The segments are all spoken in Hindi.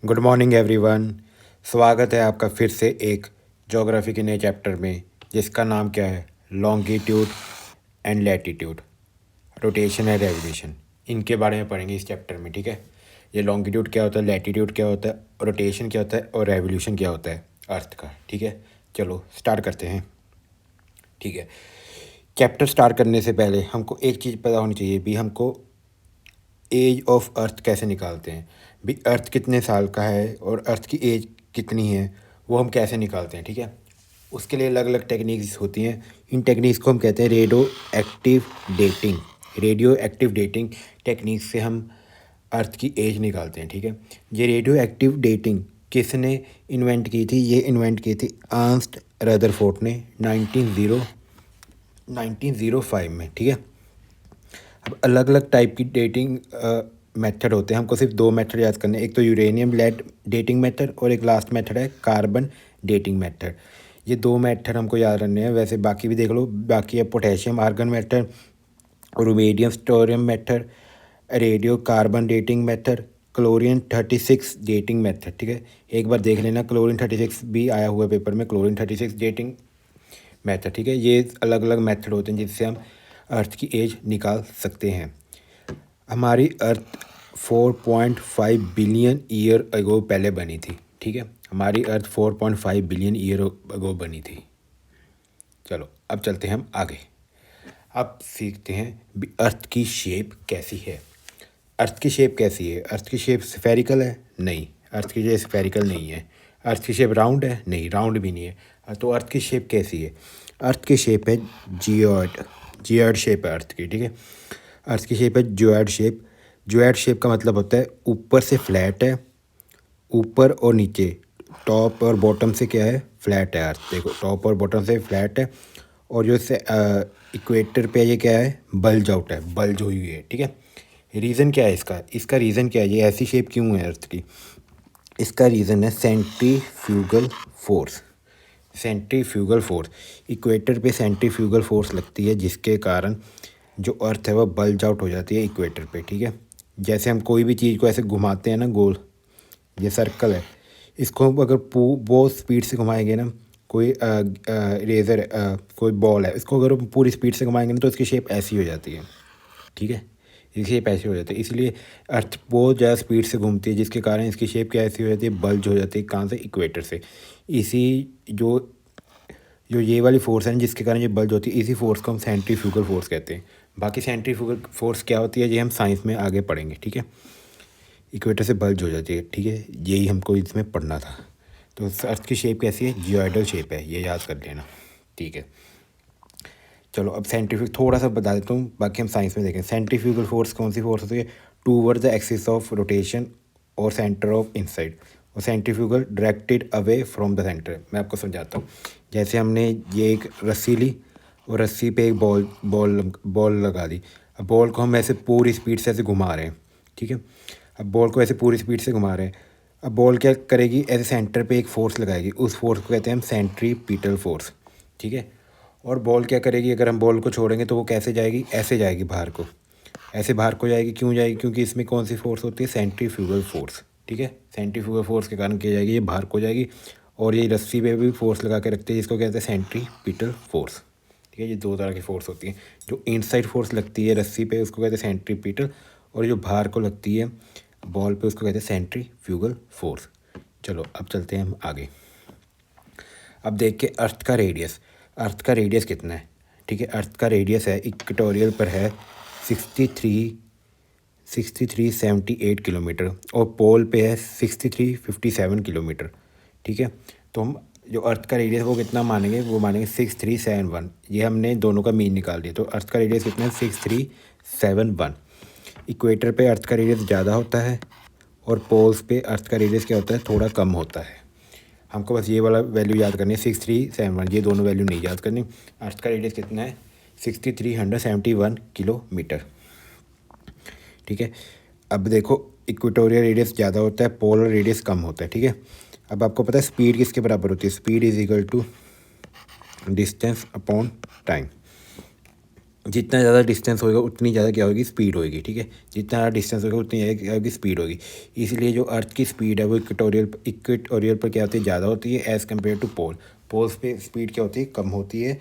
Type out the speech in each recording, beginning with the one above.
Good morning everyone. स्वागत है आपका फिर से एक ज्योग्राफी के नए चैप्टर में, जिसका नाम क्या है, longitude and latitude, rotation and revolution. इनके बारे में पढ़ेंगे इस चैप्टर में। ठीक है, ये लॉन्गिट्यूड क्या होता है, लैटिट्यूड क्या होता है, रोटेशन क्या होता है और रेवोल्यूशन क्या होता है अर्थ का। ठीक है, चलो स्टार्ट करते हैं। ठीक है, चैप्टर स्टार्ट करने से पहले हमको एक चीज़ पता होनी चाहिए भी, हमको एज ऑफ अर्थ कैसे निकालते हैं भी, अर्थ कितने साल का है और अर्थ की एज कितनी है वो हम कैसे निकालते हैं। ठीक है, उसके लिए अलग अलग टेक्निक्स होती हैं। इन टेक्निक्स को हम कहते हैं रेडियो एक्टिव डेटिंग टेक्निक से हम अर्थ की एज निकालते हैं। ठीक है, ये रेडियो एक्टिव डेटिंग किसने इन्वेंट की थी? ये इन्वेंट की थी अर्नस्ट रदरफोर्ड ने 1905 में। ठीक है, अब अलग अलग टाइप की डेटिंग मेथड होते हैं। हमको सिर्फ दो मेथड याद करने हैं, एक तो यूरेनियम लेड डेटिंग मेथड और एक लास्ट मेथड है कार्बन डेटिंग मेथड। ये दो मेथड हमको याद रखने हैं। वैसे बाकी भी देख लो, बाकी है potassium argon method, rubidium strontium method, radio carbon dating method, chlorine 36 dating method. ठीक है, एक बार देख लेना, क्लोरीन 36 भी आया हुआ है पेपर में, क्लोरीन 36 डेटिंग मेथड। ठीक है, ये अलग अलग मेथड होते हैं जिससे हम अर्थ की एज निकाल सकते हैं। हमारी अर्थ 4.5 बिलियन ईयर अगो पहले बनी थी। ठीक है, हमारी अर्थ 4.5 बिलियन ईयर अगो बनी थी। चलो अब चलते हैं हम आगे। अब सीखते हैं भी अर्थ की शेप कैसी है। अर्थ की शेप कैसी है? अर्थ की शेप स्फेरिकल है? नहीं, अर्थ की शेप स्फेरिकल नहीं है। अर्थ की शेप राउंड है? नहीं, राउंड भी नहीं है। तो अर्थ की शेप कैसी है? अर्थ की शेप है जियोइड। जियोइड शेप है अर्थ की। ठीक है, अर्थ की शेप है जियोइड शेप। जियोइड शेप का मतलब होता है ऊपर से फ्लैट है, ऊपर और नीचे, टॉप और बॉटम से क्या है, फ्लैट है अर्थ। देखो, टॉप और बॉटम से फ्लैट है, और जो इससे इक्वेटर पे ये क्या है, बल्ज आउट है, बल्ज हुई हुई है। ठीक है, रीज़न क्या है इसका? इसका रीज़न क्या है, ये ऐसी शेप क्यों है अर्थ की? इसका रीज़न है centrifugal force. Centrifugal force, equator पे सेंट्रीफ्यूगल फोर्स लगती है, जिसके कारण जो अर्थ है वह बल्ज आउट हो जाती है इक्वेटर पे। ठीक है, जैसे हम कोई भी चीज़ को ऐसे घुमाते हैं ना गोल, ये सर्कल है, इसको हम अगर बहुत स्पीड से घुमाएंगे ना, कोई रेज़र कोई बॉल है, इसको अगर हम पूरी स्पीड से घुमाएंगे ना तो इसकी शेप ऐसी हो जाती है। ठीक है, इसकी शेप ऐसी हो जाती है। इसलिए अर्थ बहुत ज़्यादा स्पीड से घूमती है, जिसके कारण इसकी शेप क्या ऐसी हो जाती है, बल्ज हो जाती है। कहाँ से? इक्वेटर से। इसी जो जो ये वाली फोर्स है ना, जिसके कारण ये बल्ज होती है, इसी फोर्स को हम सेंट्रीफ्यूगल फोर्स कहते हैं। बाकी सेंट्रीफ्यूगल फोर्स क्या होती है ये हम साइंस में आगे पढ़ेंगे। ठीक है, इक्वेटर से बल्ज हो जाती है। ठीक है, यही हमको इसमें पढ़ना था। तो अर्थ की शेप कैसी है? जियोइडल शेप है, ये याद कर लेना। ठीक है, चलो अब सेंट्रीफ्यूग थोड़ा सा बता देता हूँ, बाकी हम साइंस में देखें। सेंट्रीफ्यूगल फोर्स कौन सी फोर्स होती है? Toward the axis of rotation और सेंटर ऑफ इनसाइड, और centrifugal directed away from the centre. मैं आपको समझाता हूँ। जैसे हमने ये एक रस्सी ली और रस्सी पे एक बॉल लगा दी। अब बॉल को हम ऐसे पूरी स्पीड से ऐसे घुमा रहे हैं। ठीक है, अब बॉल को ऐसे पूरी स्पीड से घुमा रहे हैं। अब बॉल क्या करेगी, ऐसे सेंटर पे एक फोर्स लगाएगी, उस फोर्स को कहते हैं हम सेंट्रीपिटल फोर्स। ठीक है, और बॉल क्या करेगी, अगर हम बॉल को छोड़ेंगे तो वो कैसे जाएगी, ऐसे जाएगी बाहर को, ऐसे बाहर को जाएगी। क्यों जाएगी? क्योंकि इसमें कौन सी फोर्स होती है, सेंट्रीफ्यूगल फोर्स। ठीक है, सेंट्रीफ्यूगल फोर्स के कारण क्या जाएगी, ये बाहर को जाएगी। और ये रस्सी पे भी फोर्स लगा के रखते हैं, जिसको कहते हैं सेंट्रीपिटल फोर्स। ठीक है, ये दो तरह की फोर्स होती हैं। जो इनसाइड फोर्स लगती है रस्सी पे, उसको कहते हैं सेंट्रीपिटल, और जो बाहर को लगती है बॉल पे, उसको कहते हैं सेंट्रीफ्यूगल फोर्स। चलो अब चलते हैं हम आगे। अब देख के अर्थ का रेडियस, अर्थ का रेडियस कितना है? ठीक है, अर्थ का रेडियस है, इक्वेटोरियल पर है 6378 किलोमीटर, और पोल पे है 6357 किलोमीटर। ठीक है, तो हम जो अर्थ का रेडियस वो कितना मानेंगे, वो मानेंगे 6371। ये हमने दोनों का मीन निकाल दिया। तो अर्थ का रेडियस कितना है? 6371। इक्वेटर पे अर्थ का रेडियस ज़्यादा होता है, और पोल्स पे अर्थ का रेडियस क्या होता है, थोड़ा कम होता है। हमको बस ये वाला वैल्यू याद करनी है, 6371, ये दोनों वैल्यू नहीं याद करनी। अर्थ का रेडियस कितना है? 6371 किलोमीटर। ठीक है, अब देखो, इक्वेटोरियल रेडियस ज़्यादा होता है, पोलर रेडियस कम होता है। ठीक है, अब आपको पता है स्पीड किसके बराबर होती है? Speed is equal to distance upon time. जितना ज़्यादा डिस्टेंस होगा उतनी ज़्यादा क्या होगी, स्पीड होगी, ठीक है। जितना ज़्यादा डिस्टेंस होगा उतनी ज़्यादा क्या होगी, स्पीड होगी। इसलिए जो अर्थ की स्पीड है वो इक्वेटोरियल पर क्या होती है, ज़्यादा होती है as compare to pole. Poles पे स्पीड क्या होती है, कम होती है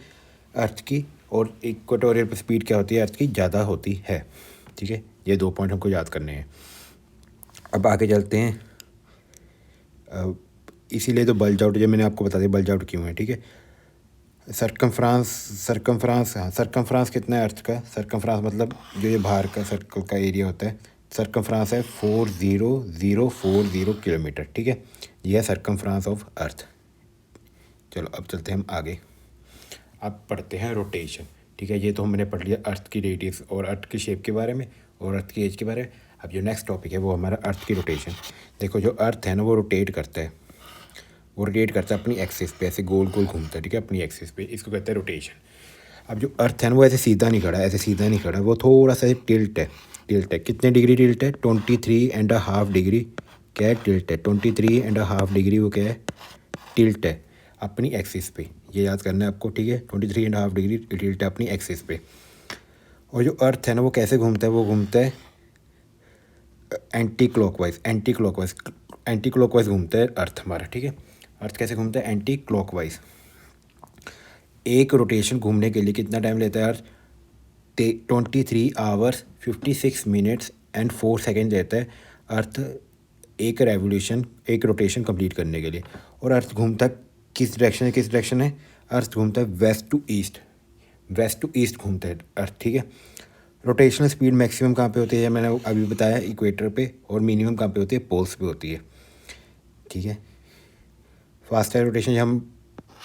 अर्थ की, और इक्वेटोरियल पर स्पीड क्या होती है, अर्थ की ज़्यादा होती है, ठीक है। ये 2 पॉइंट हमको याद करने हैं। अब आगे चलते हैं। इसीलिए तो बल्ज आउट, जब मैंने आपको बता दिया बल्ज आउट क्यों है, ठीक है। सरकमफ्रांस कितना है अर्थ का, सरकमफ्रांस मतलब जो ये बाहर का सर्कल का एरिया होता है, सरकमफ्रांस है 40040 किलोमीटर, ठीक है। ये है सरकमफ्रांस ऑफ अर्थ। चलो अब चलते हैं हम आगे। अब पढ़ते हैं रोटेशन, ठीक है। ये तो हमने पढ़ लिया अर्थ की रेडियस और अर्थ की शेप के बारे में और अर्थ की एज के बारे में। अब जो नेक्स्ट टॉपिक है वो हमारा अर्थ की रोटेशन। देखो जो अर्थ है ना वो रोटेट करता है, वो रोटेट करता है अपनी एक्सिस पे, ऐसे गोल गोल घूमता है, ठीक है, अपनी एक्सिस पे, इसको कहते हैं रोटेशन। अब जो अर्थ है ना वो ऐसे सीधा नहीं खड़ा, ऐसे सीधा नहीं खड़ा, वो थोड़ा सा टिल्ट है। टिल्ट है, कितने डिग्री टिल्ट है, 23.5 डिग्री क्या है, टिल्ट है। 23.5 डिग्री वो क्या है, टिल्ट है अपनी एक्सिस पे। ये याद करना है आपको, ठीक है। 23.5 डिग्री टिल्ट है अपनी एक्सिस पे। और जो अर्थ है ना वो कैसे घूमता है, वो घूमता है एंटी क्लॉकवाइज। एंटी क्लॉकवाइज घूमता है अर्थ हमारा, ठीक है। अर्थ कैसे घूमता है, एंटी क्लॉकवाइज। एक रोटेशन घूमने के लिए कितना टाइम लेता है अर्थ, 23 आवर्स 56 मिनट्स एंड 4 सेकेंड लेता है अर्थ एक रोटेशन कंप्लीट करने के लिए। और अर्थ घूमता किस डायरेक्शन है, अर्थ घूमता है वेस्ट टू ईस्ट घूमता है अर्थ, ठीक है। रोटेशनल स्पीड मैक्सिमम कहाँ पे होती है, मैंने अभी बताया इक्वेटर पे, और मिनिमम कहाँ पे होती है, पोल्स पे होती है, ठीक है। फास्टर रोटेशन हम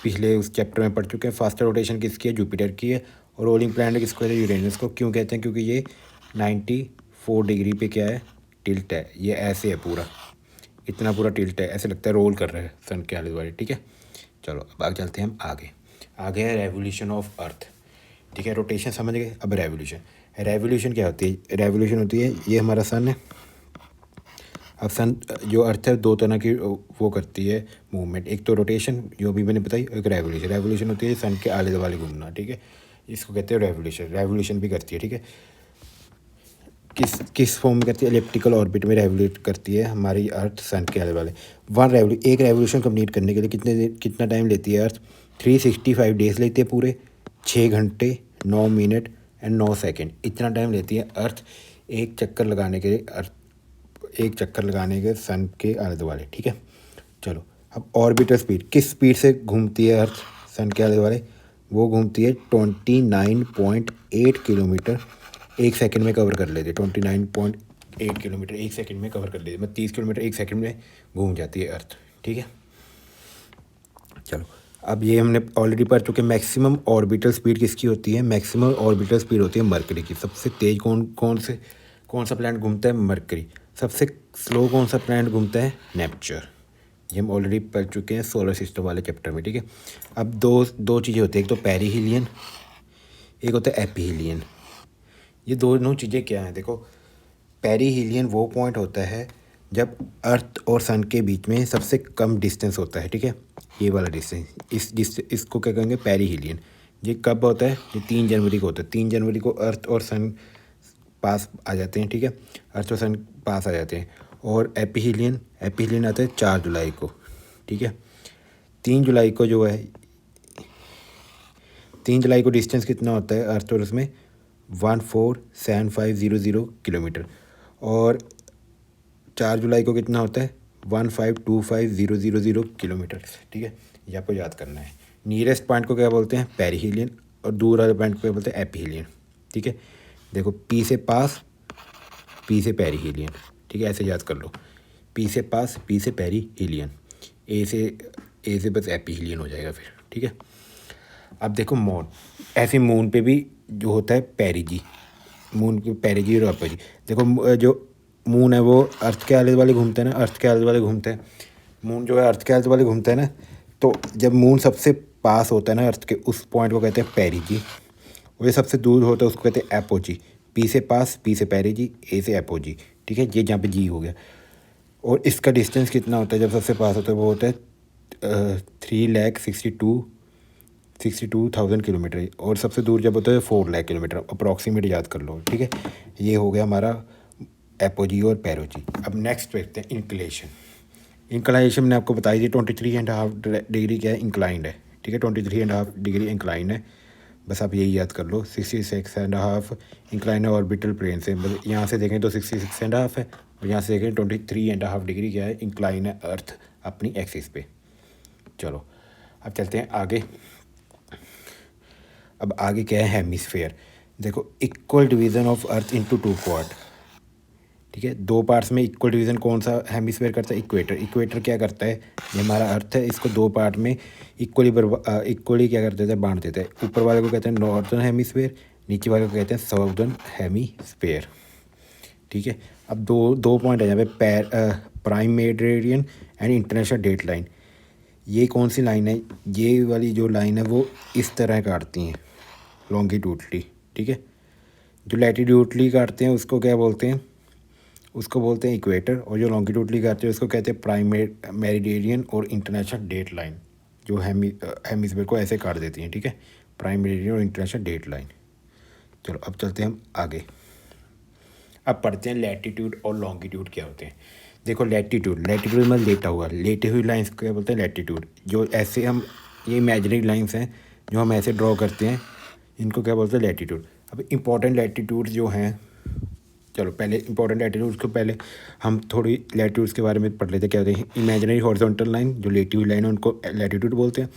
पिछले उस चैप्टर में पढ़ चुके हैं। फास्टर रोटेशन किसकी है, जुपिटर की है। और रोलिंग प्लैनेट किसको है, यूरेनस को। क्यों कहते हैं, क्योंकि ये 94 डिग्री पे क्या है, टिल्ट है। ये ऐसे है पूरा, इतना पूरा टिल्ट है, ऐसे लगता है रोल कर रहा है सन के आले द्वारा, ठीक है। चलो अब आगे चलते हैं हम आगे है रेवोल्यूशन ऑफ अर्थ, ठीक है। रोटेशन समझ गए। अब रेवोल्यूशन क्या होती है, रेवोल्यूशन होती है, ये हमारा सन है। अब सन जो अर्थ है 2 तरह की वो करती है मूवमेंट, एक तो रोटेशन जो भी मैंने बताई, एक रेवोल्यूशन होती है सन के आले दुआले घूमना, ठीक है। इसको कहते हैं रेवोल्यूशन भी करती है, ठीक है। किस फॉर्म में करती है, एलिप्टिकल ऑर्बिट में रेवोल्यूट करती है हमारी अर्थ सन के आले वाले। एक रेवोल्यूशन कंप्लीट करने के लिए कितना टाइम लेती है अर्थ, 365 डेज लेती है पूरे, 6 घंटे 9 मिनट एंड 9 सेकेंड, इतना टाइम लेती है अर्थ एक चक्कर लगाने के सन के आले दुआले, ठीक है। चलो अब ऑर्बिटल स्पीड, किस स्पीड से घूमती है अर्थ सन के आले दुआले, वो घूमती है 29.8 किलोमीटर एक सेकंड में कवर कर लेती है। 29.8 किलोमीटर एक सेकंड में कवर कर लेती है, मतलब 30 किलोमीटर एक सेकंड में घूम जाती है अर्थ, ठीक है। चलो अब ये हमने ऑलरेडी पढ़ चुके। मैक्सिमम ऑर्बिटल स्पीड किसकी होती है, मैक्सिमम ऑर्बिटल स्पीड होती है मरकरी की। सबसे तेज कौन सा प्लैनेट घूमता है, मरकरी। सबसे स्लो कौन सा प्लैनेट घूमता है, नेपच्यून। ये हम ऑलरेडी पढ़ चुके हैं सोलर सिस्टम वाले चैप्टर में, ठीक है। अब दो चीज़ें होती है, एक तो पेरीहीलियन, एक होता है एपीहीलियन। ये दोनों चीज़ें क्या हैं, देखो पेरीहीलियन वो पॉइंट होता है जब अर्थ और सन के बीच में सबसे कम डिस्टेंस होता है, ठीक है। ये वाला डिस्टेंस, इसको क्या कहेंगे, पेरीहीलियन। ये कब होता है, ये 3 जनवरी को होता है। 3 जनवरी को अर्थ और सन पास आ जाते हैं, ठीक है। अर्थ और सन पास आ जाते हैं। और एपीहीलियन आता है 4 जुलाई को, ठीक है। 3 जुलाई को जो है, 3 जुलाई को डिस्टेंस कितना होता है अर्थ और उसमें, 147500 किलोमीटर। और 4 जुलाई को कितना होता है, 1525000 किलोमीटर, ठीक है। ये आपको याद करना है। नियरेस्ट पॉइंट को क्या बोलते हैं, पेरीहीलियन, और दूर वाले पॉइंट को क्या बोलते हैं, एपीहीलियन, ठीक है। देखो पी से पास, पी से पेरीहीलियन, ठीक है, ऐसे याद कर लो। पी से पास, पी से पेरीहीलियन, ए से बस एपीहीलियन हो जाएगा फिर, ठीक है। अब देखो मून, ऐसे मून पे भी जो होता है पेरिजी, मून के पेरिजी और अपोजी। देखो जो मून है वो अर्थ के आले वाले घूमते हैं ना, अर्थ के आले वाले घूमते हैं। मून जो है अर्थ के आले वाले घूमता है ना, तो जब मून सबसे पास होता है ना अर्थ के, उस पॉइंट को कहते हैं पेरिजी। और ये सबसे दूर होता है उसको कहते हैं एपोजी। पी से पास, पी से पेरिजी, ए से एपोजी, ठीक है। ये जहाँ पे जी हो गया। और इसका डिस्टेंस कितना होता है जब सबसे पास होता है, वो होता है 3,62,6,000 62,000 किलोमीटर, और सबसे दूर जब होता है 4 लाख किलोमीटर, अप्रॉक्सीमेट याद कर लो, ठीक है। ये हो गया हमारा एपोजी और पेरोजी। अब नेक्स्ट देखते हैं इंक्लेशन। इंक्लाइनेशन मैंने आपको बताई थी 23.5 डिग्री क्या है, इंक्लाइंड है, ठीक है। 23.5 डिग्री इंक्लाइन है, बस आप यही याद कर लो। 66.5 इंक्लाइन है ऑर्बिटल प्लेन से, मतलब यहाँ से देखें तो 66.5 है, और यहाँ से देखें 23.5 डिग्री क्या है, इंक्लाइन है अर्थ अपनी एक्सिस पे। चलो अब चलते हैं आगे। अब आगे क्या है, हेमिस्फेयर। देखो, equal division of earth into 2 part, ठीक है। 2 पार्ट्स में इक्वल डिवीज़न कौन सा हेमिस्फेयर करता है, इक्वेटर। इक्वेटर क्या करता है, ये हमारा अर्थ है, इसको 2 पार्ट में इक्वली क्या कर देता है, बांट देता है। ऊपर वाले को कहते हैं नॉर्थर्न हेमिस्फेयर, नीचे वाले को कहते हैं साउदर्न हेमिस्फेयर, ठीक है। अब दो पॉइंट है यहाँ पे, prime meridian and international date line. ये कौन सी लाइन है, ये वाली जो लाइन है वो इस तरह काटती हैं लॉन्गिट्यूडली, ठीक है। जो लैटिट्यूडली काटते हैं उसको क्या बोलते हैं, उसको बोलते हैं इक्वेटर, और जो लॉन्गिट्यूडली काटते हैं उसको कहते हैं प्राइम मेरिडियन और इंटरनेशनल डेट लाइन, जो हेमिस्फीयर को ऐसे काट देती हैं, ठीक है। प्राइम मेरिडियन और इंटरनेशनल डेट लाइन। चलो अब चलते हैं हम आगे। अब पढ़ते हैं लैटिट्यूड और लॉन्गिट्यूड क्या होते हैं। देखो, लैटिट्यूड मतलब लेटा हुआ, लेटे हुई लाइन्स को क्या बोलते हैं, लैटिट्यूड। जो ऐसे हम, ये इमेजिनरी लाइन्स हैं जो हम ऐसे ड्रॉ करते हैं, इनको क्या बोलते हैं, लैटिट्यूड। अब इंपॉर्टेंट लैटिट्यूड जो हैं, चलो पहले इंपॉर्टेंट लैटिट्यूड्स को पहले हम थोड़ी लैटिट्यूड्स के बारे में पढ़ लेते हैं। क्या होते हैं, इमेजिनरी हॉरिजॉन्टल लाइन, जो लेटी हुई लाइन है उनको लैटिट्यूड बोलते हैं,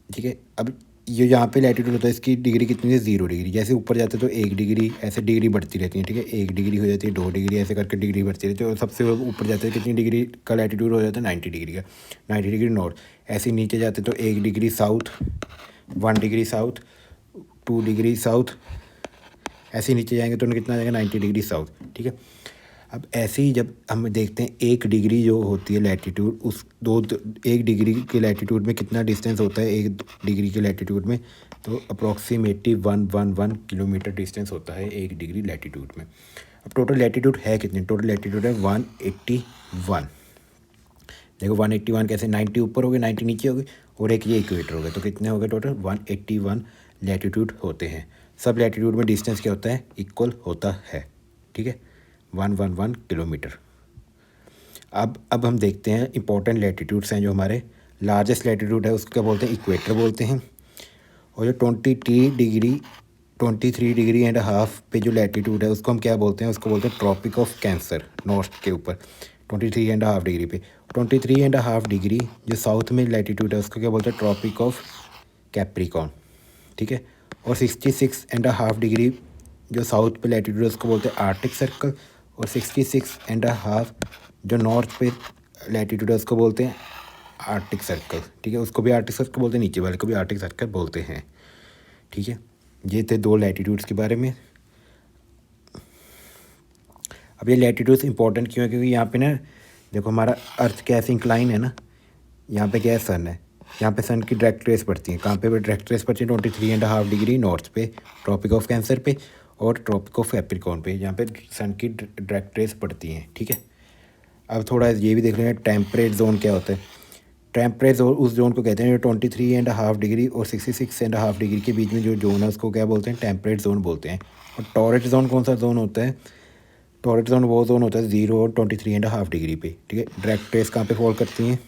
ठीक है। अब ये यहाँ पे लैटिट्यूड होता है, इसकी डिग्री कितनी है, 0 डिग्री। जैसे ऊपर जाते तो 1 डिग्री, ऐसे डिग्री बढ़ती रहती है, ठीक है। 1 डिग्री हो जाती है, 2 डिग्री, ऐसे करके डिग्री बढ़ती रहती है, और सबसे ऊपर जाते हैं कितनी डिग्री का लैटिट्यूड हो जाता है, 90 डिग्री का, 90 डिग्री नॉर्थ। ऐसे नीचे जाते तो 1 degree south, 1 degree south, 2 degree south, ऐसे नीचे जाएंगे तो कितना आ जाएगा, 90 डिग्री साउथ, ठीक है। अब ऐसे ही जब हम देखते हैं 1 डिग्री जो होती है लैटिट्यूड, उस 1 डिग्री के लैटिट्यूड में कितना डिस्टेंस होता है 1 डिग्री के लैटिट्यूड में, तो अप्रॉक्सीमेटली 111 किलोमीटर डिस्टेंस होता है 1 डिग्री लैटिट्यूड में। अब टोटल लैटिट्यूड है कितनी, टोटल लैटिट्यूड है 181। देखो 181 कैसे, 90 ऊपर हो गए, 90 नीचे हो गए, और एक ये इक्वेटर हो गया, तो कितने हो गए टोटल, 181 लैटिट्यूड होते हैं। सब लैटिट्यूड में डिस्टेंस क्या होता है, इक्वल होता है, ठीक है, 111 किलोमीटर। अब हम देखते हैं इंपॉर्टेंट लैटिट्यूड्स हैं जो हमारे। लार्जेस्ट लैटिट्यूड है उसको क्या बोलते हैं, इक्वेटर बोलते हैं। और जो 23 डिग्री एंड हाफ पे जो लैटिट्यूड है उसको हम क्या बोलते हैं, उसको बोलते हैं ट्रॉपिक ऑफ कैंसर, नॉर्थ के ऊपर 23.5 डिग्री पे। 23.5 डिग्री जो साउथ में लैटिट्यूड है उसको क्या बोलते हैं, ट्रॉपिक ऑफ कैप्रिकॉन, ठीक है। और 66.5 डिग्री जो साउथ पे लैटिट्यूड है उसको बोलते हैं आर्टिक सर्कल, और 66.5 जो नॉर्थ पे लैटिट्यूड है उसको बोलते हैं आर्टिक सर्कल, ठीक है। उसको भी आर्टिक सर्कल बोलते हैं, नीचे वाले को भी आर्टिक सर्कल बोलते हैं, ठीक है। ये थे 2 लैटिट्यूड्स के बारे में। अब ये लैटिट्यूड्स इंपॉर्टेंट क्यों है, क्योंकि यहाँ पे ना देखो हमारा अर्थ कैसे इंक्लाइन है ना, यहाँ पे क्या है, सन है, यहाँ पे सन की डायरेक्ट रेस पड़ती है, कहाँ पे डायरेक्ट रेस पड़ती है, 23.5 डिग्री नॉर्थ पे ट्रॉपिक ऑफ कैंसर पे, और ट्रॉपिक ऑफ कैप्रिकॉर्न पे, यहाँ पे सन की डायरेक्ट रेस पड़ती हैं, ठीक है। अब थोड़ा ये भी देख लेंगे टेम्परेट जोन क्या होता है। टेम्परेट जोन उस जोन को कहते हैं जो 23.5 डिग्री और 66.5 डिग्री के बीच में जो जोन है उसको क्या बोलते हैं, टेम्परेट जोन बोलते हैं। और टॉरेट जोन कौन सा जोन होता है, टॉरेट जोन वो जोन होता है 0 और 23.5 डिग्री पे, ठीक है। डायरेक्ट रेस कहाँ पे फॉल करती हैं,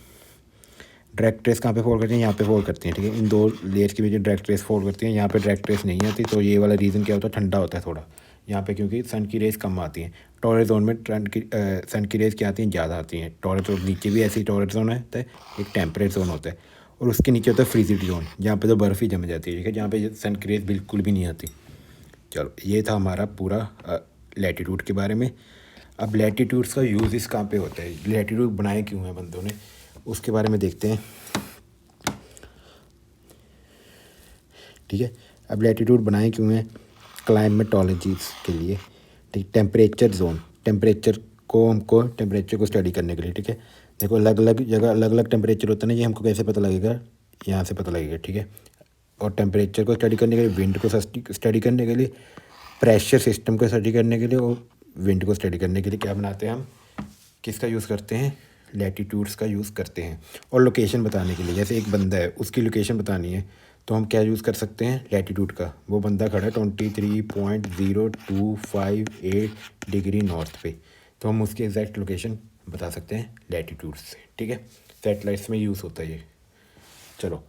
डायरेक्ट रेस कहाँ पे फॉल करती हैं, यहाँ पे फॉल करती हैं, ठीक है। इन 2 लेयर्स के बीच डायरेक्ट रेस फॉल करती हैं, यहाँ पे डायरेक्ट रेस नहीं आती, तो ये वाला रीज़न क्या होता है, ठंडा होता है थोड़ा यहाँ पे, क्योंकि सन की रेस कम आती हैं। टॉरेट जोन में सन की रेस क्या आती हैं, ज़्यादा आती हैं। टॉरेट जोन नीचे भी ऐसे ही टॉरेट जोन होता है, एक टेम्परेट जोन होता है, और उसके नीचे होता है फ्रीजिड जोन, जहाँ पे तो बर्फ़ ही जम जाती है, ठीक है, जहाँ पे सन की रेस बिल्कुल भी नहीं आती। चलो ये था हमारा पूरा लैटिट्यूड के बारे में। अब लैटिट्यूड्स का यूज़ इस कहाँ पे होता है, लैटिट्यूड बनाए क्यों हैं बंदों ने, उसके बारे में देखते हैं, ठीक है। अब लैटिट्यूड बनाए क्यों हैं, क्लाइमेटोलॉजीज के लिए, ठीक। टेम्परेचर जोन, टेम्परेचर को स्टडी करने के लिए, ठीक है। देखो अलग अलग जगह अलग अलग टेम्परेचर होता है ना, ये हमको कैसे पता लगेगा, यहाँ से पता लगेगा, ठीक है। और टेम्परेचर को स्टडी करने के लिए, विंड को स्टडी करने के लिए, प्रेशर सिस्टम को स्टडी करने के लिए, और विंड को स्टडी करने के लिए क्या बनाते हैं हम, किसका यूज़ करते हैं, लैटीट्यूड्स का यूज़ करते हैं। और लोकेशन बताने के लिए, जैसे एक बंदा है उसकी लोकेशन बतानी है तो हम क्या यूज़ कर सकते हैं, लैटीट्यूड का। वो बंदा खड़ा है 23.0258 डिग्री नॉर्थ पे, तो हम उसकी एग्जैक्ट लोकेशन बता सकते हैं लैटीट्यूड से, ठीक है। सैटेलाइट्स में यूज़ होता है ये। चलो,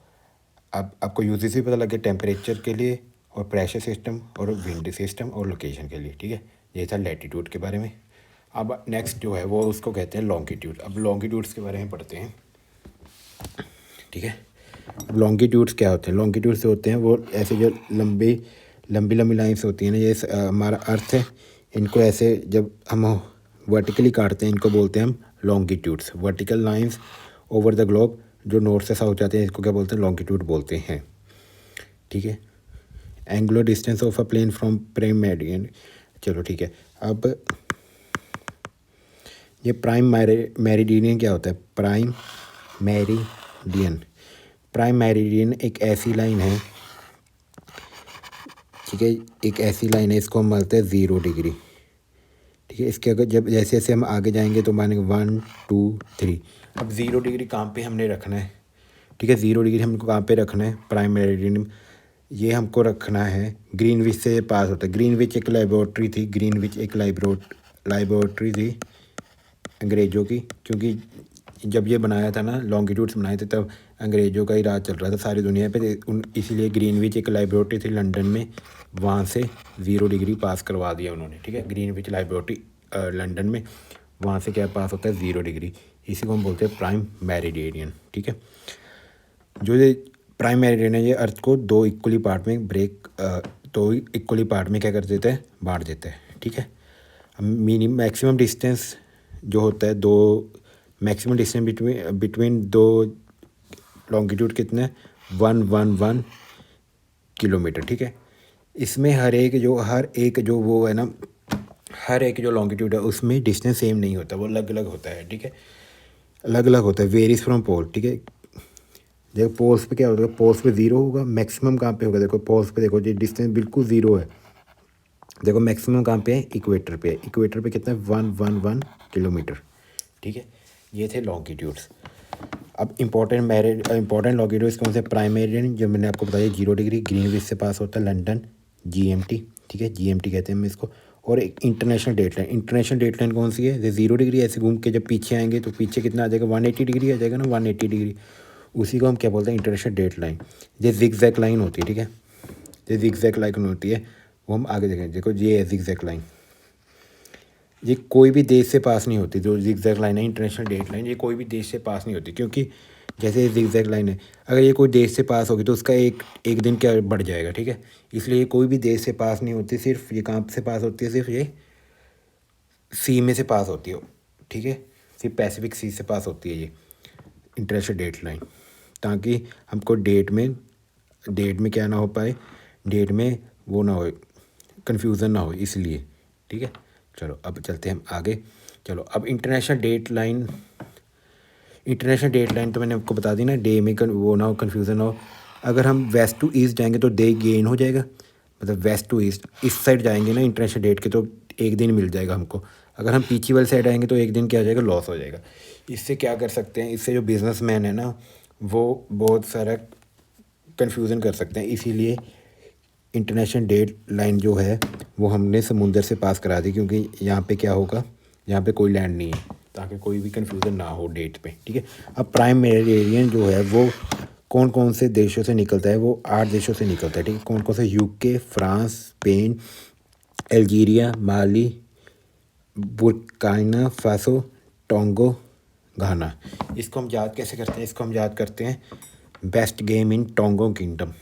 अब आपको यूजेस भी पता लगे, टेम्परेचर के लिए और प्रेशर सिस्टम और विंड सिस्टम और लोकेशन के लिए, ठीक है। ये था लैटीट्यूड के बारे में। अब नेक्स्ट जो है वो उसको कहते हैं लॉन्गिट्यूड। अब लॉन्गिट्यूड्स के बारे में पढ़ते हैं, ठीक है। लॉन्गिट्यूड्स क्या होते हैं, लॉन्गिट्यूड से होते हैं वो ऐसे जो लंबी लंबी लंबी लाइन्स होती हैं ना, ये हमारा अर्थ है, इनको ऐसे जब हम वर्टिकली काटते हैं इनको बोलते हैं हम longitudes. Vertical lines over the globe जो नॉर्थ से साउथ जाते हैं इसको क्या बोलते हैं, लॉन्गिट्यूड बोलते हैं, ठीक है। Angular distance of a plane from prime meridian. चलो ठीक है। अब ये प्राइम मेरिडियन क्या होता है, प्राइम मेरिडियन। प्राइम मेरिडियन एक ऐसी लाइन है, ठीक है, एक ऐसी लाइन है, इसको हम बोलते हैं 0 डिग्री, ठीक है। इसके अगर जब जैसे जैसे हम आगे जाएंगे तो मानेंगे 1 2 3। अब 0 डिग्री कहाँ पे हमने रखना है, ठीक है, 0 डिग्री हमको कहाँ पे रखना है, प्राइम मेरिडियन। ये हमको रखना है ग्रीनविच से पास होता है। ग्रीनविच एक लेबोरेटरी थी, ग्रीनविच एक लेबोरेटरी थी अंग्रेज़ों की, क्योंकि जब ये बनाया था ना, लॉन्गिट्यूड्स बनाए थे, तब अंग्रेज़ों का ही राज चल रहा था सारी दुनिया पे। इसीलिए ग्रीनविच एक लेबोरेटरी थी लंदन में, वहाँ से 0 डिग्री पास करवा दिया उन्होंने, ठीक है। ग्रीनविच लेबोरेटरी लंदन में, वहाँ से क्या पास होता है, 0 डिग्री। इसी को हम बोलते हैं प्राइम मेरिडियन, ठीक है। जो ये प्राइम मेरिडियन है ये अर्थ को दो इक्वली पार्ट में क्या कर देता है, बांट देता है, ठीक है। मैक्सिमम डिस्टेंस जो होता है, मैक्सिमम डिस्टेंस बिटवीन दो लॉन्गिट्यूड कितने, 111 किलोमीटर, ठीक है। इसमें हर एक जो वो है ना, हर एक जो लॉन्गिट्यूड है उसमें डिस्टेंस सेम नहीं होता, वो अलग अलग होता है, ठीक है, अलग अलग होता है, वेरीज फ्रॉम पोल, ठीक है। देखो पोल्स पे क्या होगा, पोल्स पे 0 होगा, मैक्सिमम कहाँ पे होगा, देखो पोल्स पे देखो, ये डिस्टेंस बिल्कुल 0 है। देखो मैक्सिमम कहाँ पे है, इक्वेटर पे। इक्वेटर पे कितना है, 111 किलोमीटर, ठीक है। ये थे लॉन्गिट्यूड्स। अब इंपॉर्टेंट लॉन्गिट्यूड्स कौन से, प्राइम मेरिडियन जो मैंने आपको बताया 0 डिग्री, ग्रीनविच से पास होता है लंदन, GMT, ठीक है, GMT कहते हैं हम इसको। और एक international date line. International date line कौन सी है, जैसे 0 डिग्री ऐसे घूम के जब पीछे आएंगे तो पीछे कितना आ जाएगा, 180 डिग्री आ जाएगा ना, 180 डिग्री। उसी को हम क्या बोलते हैं, इंटरनेशनल डेट लाइन। ये जिगजैग लाइन होती है, ठीक है, ये जिगजैग लाइन होती है, वो हम आगे देखेंगे। देखो ये है जिगजैग लाइन, ये कोई भी देश से पास नहीं होती। जो जिगजैग लाइन है, इंटरनेशनल डेट लाइन, ये कोई भी देश से पास नहीं होती, क्योंकि जैसे ये जिगजैग लाइन है, अगर ये कोई देश से पास होगी तो उसका एक दिन क्या बढ़ जाएगा, ठीक है। इसलिए ये कोई भी देश से पास नहीं होती, सिर्फ ये कहाँ से पास होती है, सिर्फ ये सी में से पास होती है, ठीक है, सिर्फ पैसिफिक सी से पास होती है ये इंटरनेशनल डेट लाइन, ताकि हमको डेट में क्या ना हो पाए, डेट में वो ना हो, कन्फ्यूज़न ना हो, इसलिए, ठीक है। चलो अब चलते हैं हम आगे। चलो अब इंटरनेशनल डेट लाइन तो मैंने आपको बता दी ना, डे में वो ना हो, कन्फ्यूज़न ना हो। अगर हम वेस्ट टू ईस्ट जाएंगे तो डे गेन हो जाएगा, मतलब वेस्ट टू ईस्ट, इस साइड जाएंगे ना इंटरनेशनल डेट के तो एक दिन मिल जाएगा हमको। अगर हम पीछे वाली साइड आएंगे तो एक दिन क्या हो जाएगा, लॉस हो जाएगा। इससे क्या कर सकते हैं, इससे जो बिजनेसमैन है ना वो बहुत सारा कन्फ्यूज़न कर सकते हैं, इसीलिए इंटरनेशनल डेट लाइन जो है वो हमने समुंदर से पास करा दी, क्योंकि यहाँ पे क्या होगा, यहाँ पे कोई लैंड नहीं है, ताकि कोई भी कन्फ्यूज़न ना हो डेट पे, ठीक है। अब प्राइम मेरिडियन जो है वो कौन कौन से देशों से निकलता है, वो 8 देशों से निकलता है, ठीक है। कौन कौन से, UK, फ्रांस, स्पेन, अल्जीरिया, माली, बुर्किना फासो, टोंगो, घाना। इसको हम याद कैसे करते हैं, इसको हम याद करते हैं best game in Tongo kingdom,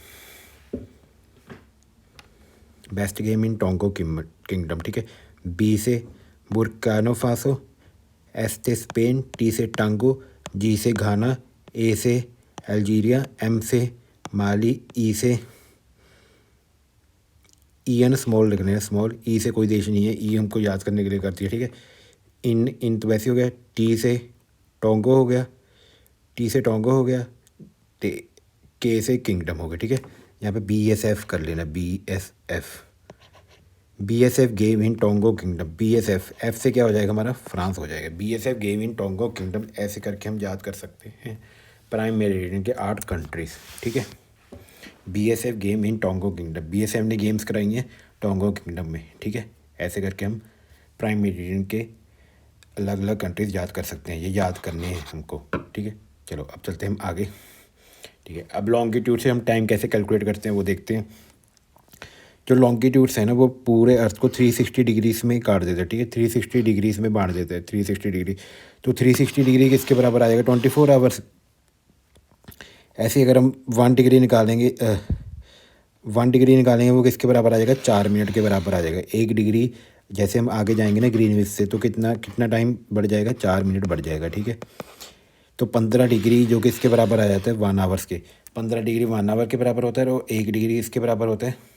best game in Tongo kingdom, ठीक है। B से बुर्किना फासो, S से स्पेन, T से टांगो, G से घाना, A से अल्जीरिया, M से माली, E से EN स्मॉल लिखना है, स्मॉल, E से कोई देश नहीं है, E हमको याद करने के लिए करती है, ठीक है। इन तो वैसे हो गया, T से टोंगो हो गया, T से टोंगो हो गया, K से किंगडम हो गया, ठीक है। यहाँ पे BSF कर लेना, BSF, BSF game in Tongo kingdom. BSF एफ से क्या हो जाएगा हमारा फ्रांस हो जाएगा। BSF game in Tongo kingdom, ऐसे करके हम याद कर सकते हैं प्राइम मेरिडियन के 8 कंट्रीज। ठीक है, BSF game in Tongo kingdom, BSF ने गेम्स कराई हैं टोंगो किंगडम में। ठीक है, ऐसे करके हम प्राइम मेरिडियन के अलग अलग कंट्रीज याद कर सकते हैं, ये याद करने हैं हमको। ठीक है, चलो अब चलते हैं हम आगे। ठीक है, अब लॉन्गिट्यूड से हम टाइम कैसे कैलकुलेट करते हैं वो देखते हैं। जो लॉन्गिट्यूड्स है ना वो पूरे अर्थ को 360 डिग्रीज में काट देते हैं। ठीक है, 360 डिग्रीज में बांट देते हैं, 360 डिग्री। तो 360 डिग्री किसके बराबर आ जाएगा? 24 आवर्स। ऐसे ही अगर हम 1 डिग्री निकालेंगे, 1 डिग्री निकालेंगे वो किसके बराबर आ जाएगा? 4 मिनट के बराबर आ जाएगा। 1 डिग्री जैसे हम आगे जाएंगे ना ग्रीनविच से, तो कितना कितना टाइम बढ़ जाएगा? 4 मिनट बढ़ जाएगा। ठीक है, तो 15 डिग्री जो कि इसके बराबर आ जाता है 1 आवर्स के, 15 डिग्री 1 आवर के बराबर होता है, और 1 डिग्री इसके बराबर होता है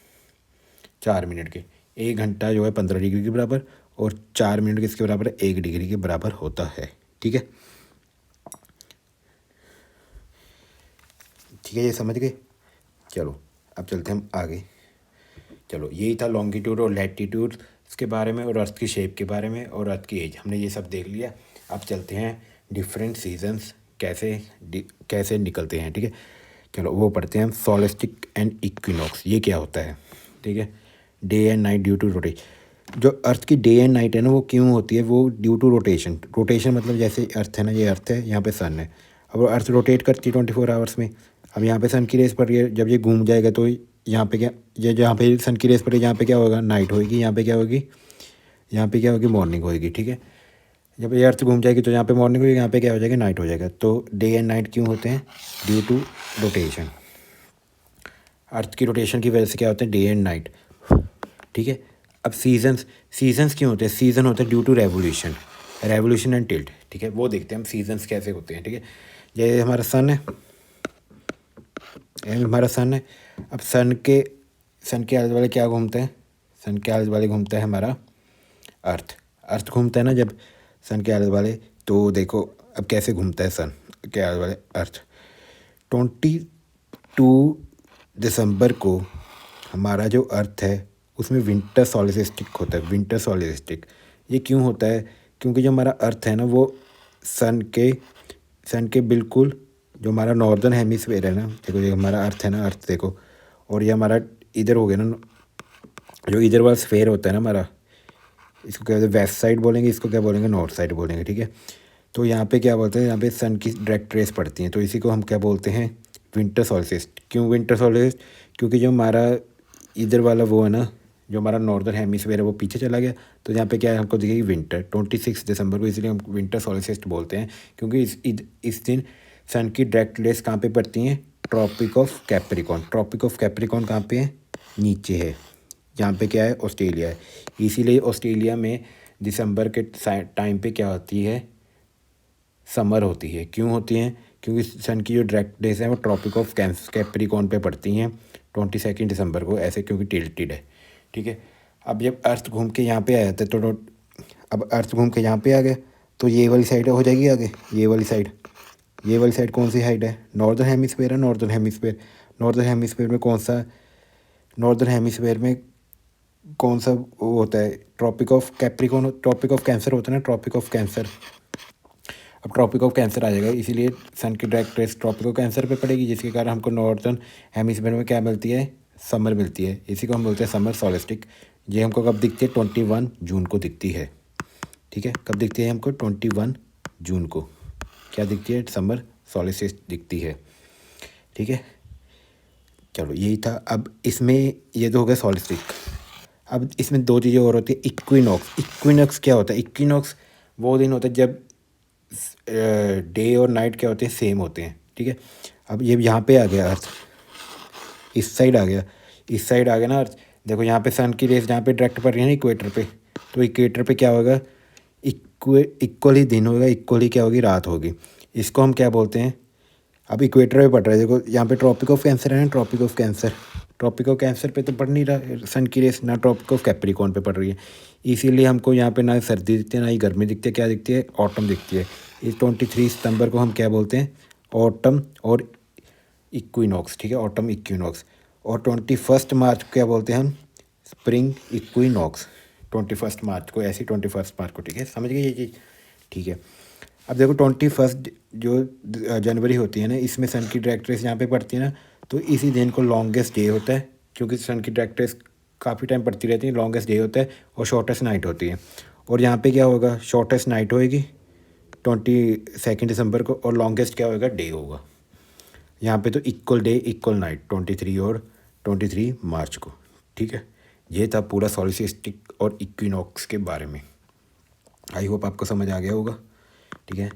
4 मिनट के। 1 घंटा जो है 15 डिग्री के बराबर, और 4 मिनट किसके बराबर है? 1 डिग्री के बराबर होता है। ठीक है, ठीक है, ये समझ गए। चलो अब चलते हैं हम आगे। चलो यही था लॉन्गिट्यूड और लैटिट्यूड के बारे में, और अर्थ की शेप के बारे में, और अर्थ की एज, हमने ये सब देख लिया। अब चलते हैं डिफरेंट सीजन्स कैसे निकलते हैं। ठीक है, चलो वो पढ़ते हैं हम। सोलिस्टिक एंड इक्विनॉक्स, ये क्या होता है? ठीक है, day and night due to rotation. जो अर्थ की डे एंड नाइट है ना वो क्यों होती है? वो ड्यू टू रोटेशन। रोटेशन मतलब जैसे अर्थ है ना, ये अर्थ है, यहाँ पे सन है। अब अर्थ रोटेट करती है 24 आवर्स में। अब यहाँ पे सन की रेस पड़ रही है, जब ये घूम जाएगा तो यहाँ पे क्या, ये जहाँ पे सन की रेस पड़ रही है यहाँ पे क्या होगा? नाइट होगी। यहाँ पे क्या होगी? यहाँ पे क्या होगी? मॉर्निंग होगी। ठीक है, जब ये अर्थ घूम जाएगी तो यहाँ पे मॉर्निंग होगी, यहाँ पे क्या हो जाएगा? नाइट हो जाएगा। तो डे एंड नाइट क्यों होते हैं? Due to rotation. अर्थ की रोटेशन की वजह से क्या होते हैं? Day and night. ठीक है, अब सीजन्स क्यों होते हैं? सीज़न होते हैं due to revolution and tilt. ठीक है, वो देखते हैं हम सीजन्स कैसे होते हैं। ठीक है, ये हमारा सन है, अब सन के आले वाले क्या घूमते हैं? सन के आले वाले घूमता है हमारा अर्थ घूमता है ना जब सन के आले वाले। तो देखो अब कैसे घूमता है सन के आले वाले अर्थ। 22 दिसंबर को हमारा जो अर्थ है उसमें विंटर सोलिस्टिक होता है। विंटर सोलिस्टिक ये क्यों होता है? क्योंकि जो हमारा अर्थ है ना वो सन के बिल्कुल, जो हमारा नॉर्दर्न हेमिस्फीयर है ना, देखो ये हमारा अर्थ है ना, अर्थ देखो, और ये हमारा इधर हो गया ना, जो इधर वाला स्फेयर होता है ना हमारा, इसको क्या बोलते हैं? वेस्ट साइड बोलेंगे, इसको क्या बोलेंगे? नॉर्थ साइड बोलेंगे। ठीक है, तो यहाँ पे क्या बोलते हैं? यहाँ पे सन की डायरेक्ट रेस पड़ती हैं, तो इसी को हम क्या बोलते हैं? Winter solstice. क्यों विंटर सोल्स्टिस? क्योंकि जो हमारा इधर वाला वो है ना, जो हमारा नॉर्दर्न हेमिस्फीयर है वो पीछे चला गया, तो यहाँ पे क्या है? हमको दिखेगी विंटर 26 दिसंबर को, इसलिए हम विंटर सोल्स्टिस बोलते हैं। क्योंकि इस दिन सन की डायरेक्ट रेस कहाँ पे पड़ती हैं? Tropic of Capricorn. Tropic of Capricorn कहाँ पे है? नीचे है। यहाँ पे क्या है? ऑस्ट्रेलिया है। इसीलिए ऑस्ट्रेलिया में दिसंबर के टाइम पे क्या होती है? समर होती है। क्यों होती हैं? क्योंकि सन की जो डायरेक्ट रेस है वो ट्रॉपिक ऑफ कैप्रिकॉर्न पे पड़ती हैं 22 दिसंबर को, ऐसे क्योंकि टिल्टेड है। ठीक है, अब जब अर्थ घूम के यहाँ पे आ जाता है तो अब अर्थ घूम के यहाँ पे आ गया, तो ये वाली साइड हो जाएगी आगे। ये वाली साइड कौन सी साइड है? नॉर्दर्न हेमिस्फीयर है। नॉर्दर्न हेमिस्फीयर में कौन सा? नॉर्दर्न हेमिस्फीयर में कौन सा वो होता है? Tropic of Capricorn, tropic of Cancer होता है ना, ट्रॉपिक ऑफ कैंसर। अब ट्रॉपिक ऑफ कैंसर आ जाएगा, इसीलिए सन की direct rays Tropic of Cancer पे पड़ेगी, जिसके कारण हमको नॉर्दर्न हेमिस्फीयर में क्या मिलती है? समर मिलती है। इसी को हम बोलते हैं समर सोलिस्टिक। ये हमको कब दिखती है? 21 जून को दिखती है। ठीक है, कब दिखती है हमको? 21 जून को क्या दिखती है? समर सोलिस्टिस दिखती है। ठीक है, चलो यही था। अब इसमें ये तो हो गया सोलिस्टिक। अब इसमें 2 चीज़ें और होती है। इक्विनॉक्स क्या होता है? इक्विनॉक्स वो दिन होता है जब डे और नाइट क्या होते हैं? सेम होते हैं। ठीक है, अब ये यहाँ पे आ गया अर्थ, इस साइड आ गया ना अर्थ। देखो यहाँ पे सन की रेस जहाँ पे डायरेक्ट पड़ रही है ना इक्वेटर पे, तो इक्वेटर पे क्या होगा? इक्वली दिन होगा, इक्वली क्या होगी? रात होगी। इसको हम क्या बोलते हैं? अब इक्वेटर पे पड़ रहा है, देखो यहाँ पे ट्रॉपिक ऑफ कैंसर है ना, ट्रॉपिक ऑफ कैंसर पे तो पड़ नहीं रहा सन की रेस, ना ट्रॉपिक ऑफ कैप्रिकॉर्न पे पड़ रही है। इसीलिए हमको यहाँ पे ना सर्दी दिखती है ना ही गर्मी दिखती है। क्या दिखती है? ऑटम दिखती है। इस 23 सितंबर को हम क्या बोलते हैं? ऑटम और इक्विनॉक्स। ठीक है, ऑटम इक्विनॉक्स। और 21 मार्च को क्या बोलते हैं हम? स्प्रिंग इक्विनॉक्स 21 मार्च को, ऐसी 21 मार्च को, ठीक है, समझ गए ये चीज़, ठीक है। अब देखो 21 जो जनवरी होती है ना, इसमें सन की डायरेक्ट रेस यहाँ पे पड़ती है ना, तो इसी दिन को लॉन्गेस्ट डे होता है, क्योंकि सन की डायरेक्ट रेस काफ़ी टाइम पड़ती रहती है, लॉन्गेस्ट डे होता है और शॉर्टेस्ट नाइट होती है। और यहाँ पे क्या होगा, शॉर्टेस्ट नाइट होएगी 22 दिसंबर को और लॉन्गेस्ट क्या होगा, डे होगा। यहाँ पे तो इक्वल डे इक्वल नाइट 23 और 23 मार्च को, ठीक है। ये था पूरा सॉलिस्टिक और इक्विनॉक्स के बारे में। आई होप आपको समझ आ गया होगा, ठीक है।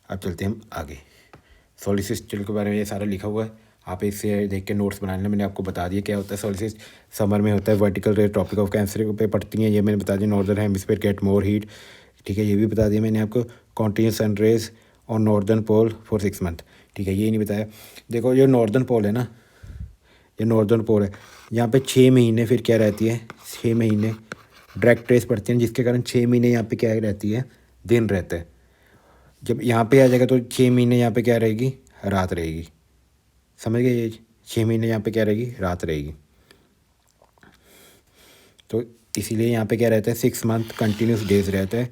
अब चलते हैं हम आगे। सॉलिस्टिक के बारे में ये सारा लिखा हुआ है, आप इससे देख के नोट्स बना लेना। मैंने आपको बता दिया क्या होता है सॉलिस्टिक। समर में होता है, वर्टिकल रे ट्रॉपिक ऑफ कैंसर पे पड़ती हैं, ये मैंने बता दिया। Northern hemisphere get more heat, ठीक है, ये भी बता दिया मैंने आपको। कॉन्टिन्यूस सन रेज और नॉर्दर्न पोल फॉर 6 मंथ, ठीक है, ये नहीं बताया। देखो ये नॉर्दर्न पोल है ना, ये नॉर्दर्न पोल है, यहाँ पे 6 महीने फिर क्या रहती है, 6 महीने डायरेक्ट रेस पड़ती है, जिसके कारण 6 महीने यहाँ पे क्या रहती है, दिन रहता है। जब यहाँ पे आ जाएगा तो 6 महीने यहाँ पे क्या रहेगी, रात रहेगी। समझ गए ये, 6 महीने यहाँ पे क्या रहेगी, रात रहेगी। तो इसीलिए यहाँ पे क्या रहता है, 6 मंथ कंटिन्यूस डेज रहता है,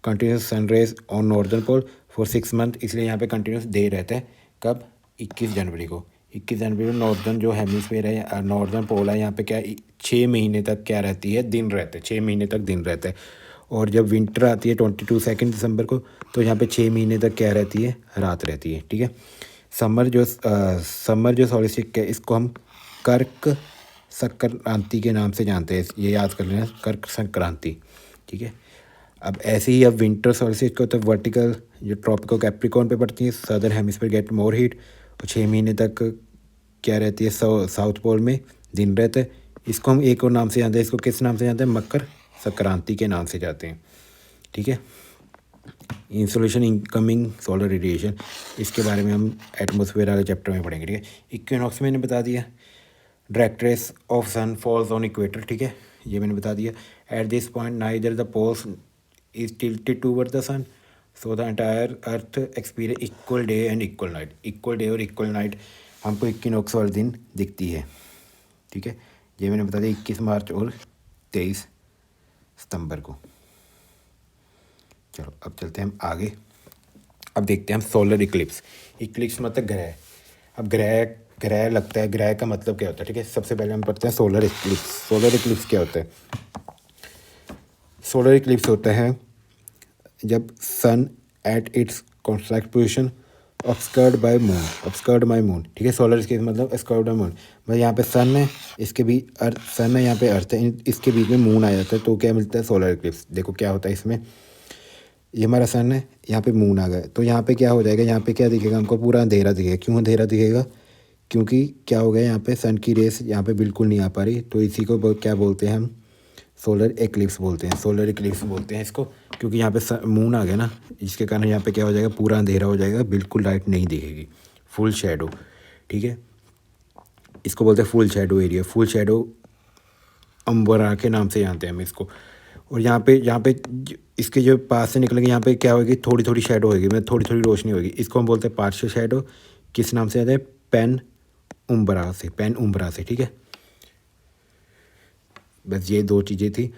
continuous sunrise on northern pole for 6 month, इसलिए यहाँ पे कंटिन्यूस डे रहता है। कब, 21 जनवरी को। 21 जनवरी को नॉर्दर्न जो हेमिस्फीयर है, नॉर्दर्न पोल है, यहाँ पे क्या 6 महीने तक क्या रहती है, दिन रहते हैं, 6 महीने तक दिन रहता है। और जब विंटर आती है 22 दिसंबर को, तो यहाँ पे 6 महीने तक क्या रहती है, रात रहती है, ठीक है। समर जो सॉलिस्टिक है, इसको हम कर्क संक्रांति के नाम से जानते हैं, ये याद कर लेना, कर्क संक्रांति, ठीक है। अब ऐसे ही अब विंटर सॉलिस्टिक को तो वर्टिकल जो ट्रॉपिक ऑफ कैप्रिकॉर्न पे पड़ती है, southern hemisphere get more heat, और 6 महीने तक क्या रहती है, साउथ पोल में दिन रहता है। इसको हम एक और नाम से जानते हैं, इसको किस नाम से जानते हैं, मकर संक्रांति के नाम से जाते हैं, ठीक है। इंसोलेशन इनकमिंग सोलर रेडिएशन, इसके बारे में हम एटमॉस्फेयर वाले चैप्टर में पढ़ेंगे, ठीक है। इक्विनॉक्स मैंने बता दिया, direct rays of sun falls on equator, ठीक है, ये मैंने बता दिया। At this point neither the poles is tilted toward the sun, so the entire earth experience equal day and equal night. Equal day और इक्वल नाइट हमको इक्विनॉक्स वाले दिन दिखती है, ठीक है। ये मैंने बता दिया 21 मार्च और 23 सितंबर को। चलो अब चलते हैं हम आगे। अब देखते हैं हम सोलर इक्लिप्स। इक्लिप्स मतलब ग्रह। अब ग्रह लगता है, ग्रह का मतलब क्या होता है, ठीक है। सबसे पहले हम पढ़ते हैं सोलर इक्लिप्स। सोलर इक्लिप्स क्या होता है, सोलर इक्लिप्स होता है जब sun at its contract position obscured by moon, ठीक है। सोलर इक्लिप्स मतलब ऑब्स्कर्ड बाय मून, मतलब यहाँ पे सन है, इसके भी अर्थ, सन है यहाँ पे, अर्थ है, इसके बीच में मून आ जाता है, तो क्या मिलता है, सोलर इक्लिप्स। देखो क्या होता है इसमें, ये हमारा सन है, यहाँ पे मून आ गया, तो यहाँ पे क्या हो जाएगा, यहाँ पे क्या दिखेगा हमको, पूरा अंधेरा दिखेगा। क्यों अंधेरा दिखेगा, क्योंकि क्या हो गया, यहाँ पे सन की रेस यहाँ पे बिल्कुल नहीं आ पा रही, तो इसी को क्या बोलते हैं हम, सोलर एक्लिप्स बोलते हैं। सोलर एक्लिप्स बोलते हैं इसको, क्योंकि यहाँ पे मून आ गया ना, इसके कारण यहाँ पे क्या हो जाएगा, पूरा अंधेरा हो जाएगा, बिल्कुल लाइट नहीं दिखेगी, फुल शेडो, ठीक है। इसको बोलते हैं full shadow area, full shadow अम्बरा के नाम से जानते हैं हम इसको। और यहाँ पे इसके जो पास से निकलेंगे, यहाँ पे क्या होगी, थोड़ी थोड़ी शेडो होगी, मतलब थोड़ी थोड़ी रोशनी होगी, इसको हम बोलते हैं पार्शियल शेडो। किस नाम से जानते हैं, पेन उम्ब्रा से, ठीक है। बस ये दो चीज़ें थी।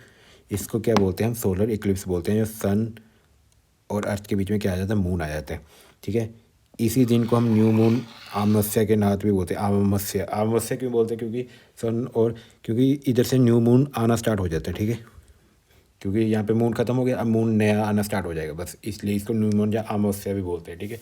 इसको क्या बोलते हैं हम, सोलर इक्लिप्स बोलते हैं, जो सन और अर्थ के बीच में क्या आ जाता है, मून आ जाता है, ठीक है। इसी दिन को हम न्यू मून अमावस्या के नाम भी बोलते हैं। अमावस्या क्यों बोलते हैं, क्योंकि सन और क्योंकि इधर से न्यू मून आना स्टार्ट हो जाता है, ठीक है। क्योंकि यहाँ पे मून ख़त्म हो गया, अब मून नया आना स्टार्ट हो जाएगा, बस इसलिए इसको न्यू मून या अमावस्या भी बोलते हैं, ठीक है।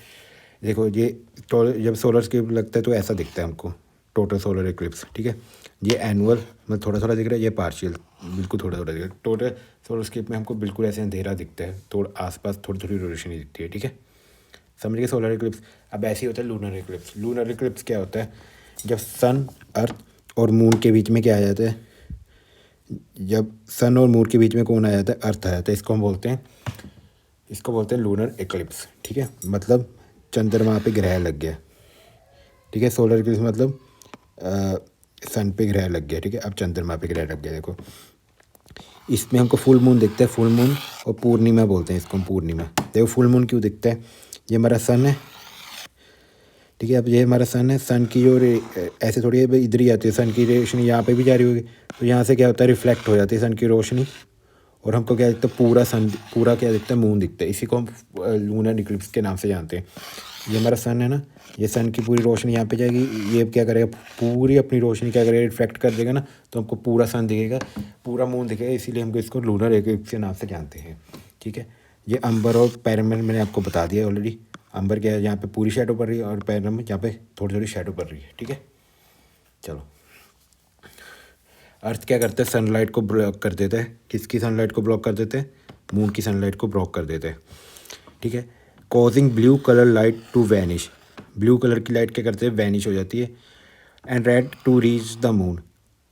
देखो ये जब सोलर स्किप लगता है तो ऐसा दिखता है हमको, टोटल सोलर इक्लिप्स, ठीक है। ये एनुअल मतलब थोड़ा थोड़ा दिख रहा है, ये पार्शियल बिल्कुल थोड़ा थोड़ा दिख रहा है। टोटल सोलर स्किप में हमको बिल्कुल ऐसे अंधेरा दिखता है, थोड़ा आसपास थोड़ी थोड़ी रोशनी दिखती है, ठीक है। समझ गए सोलर इक्लिप्स। अब ऐसे ही होता है लूनर इक्लिप्स। लूनर इक्लिप्स क्या होता है, जब सन अर्थ और मून के बीच में क्या आ जाता है, जब सन और मून के बीच में कौन आ जाता है, अर्थ आ जाता है, इसको बोलते हैं लूनर इक्लिप्स, ठीक है। मतलब चंद्रमा पे ग्रह लग गया, ठीक है। सोलर इक्लिप्स मतलब सन पे ग्रह लग गया, ठीक है। अब चंद्रमा पे ग्रह लग गया, देखो इसमें हमको फुल मून दिखता है, फुल मून और पूर्णिमा बोलते हैं इसको हम, पूर्णिमा। देखो फुल मून क्यों दिखता है, ये हमारा सन है, ठीक है। अब ये हमारा सन है, सन की जो ऐसे थोड़ी इधर ही आती है, सन की रोशनी यहाँ पे भी जा रही होगी, तो यहाँ से क्या होता है, रिफ्लेक्ट हो जाती है सन की रोशनी, और हमको क्या दिखता है, पूरा सन, पूरा क्या दिखता है, मून दिखता है। इसी को हम लूनर इक्लिप्स के नाम से जानते हैं। ये हमारा सन है ना, ये सन की पूरी रोशनी यहाँ पे जाएगी, ये क्या करेगा, पूरी अपनी रोशनी क्या करेगा, रिफ्लेक्ट कर देगा ना, तो हमको पूरा सन दिखेगा, पूरा मून दिखेगा, इसीलिए हमको इसको लूनर इक्लिप्स के नाम से जानते हैं। ठीक है। ये अंबर और पैरामिड मैंने आपको बता दिया ऑलरेडी। अंबर क्या है, यहाँ पे पूरी शेडो पड़ रही है, और पैरामिड यहाँ पे थोड़ी थोड़ी शेडो पड़ रही है। ठीक है। चलो, अर्थ क्या करते हैं, सनलाइट को ब्लॉक कर देते हैं। किसकी सनलाइट को ब्लॉक कर देते हैं, मून की सनलाइट को ब्लॉक कर देते हैं। ठीक है। Causing blue colour light to vanish, blue colour की लाइट क्या करते हैं, वैनिश हो जाती है। And red to reach the moon,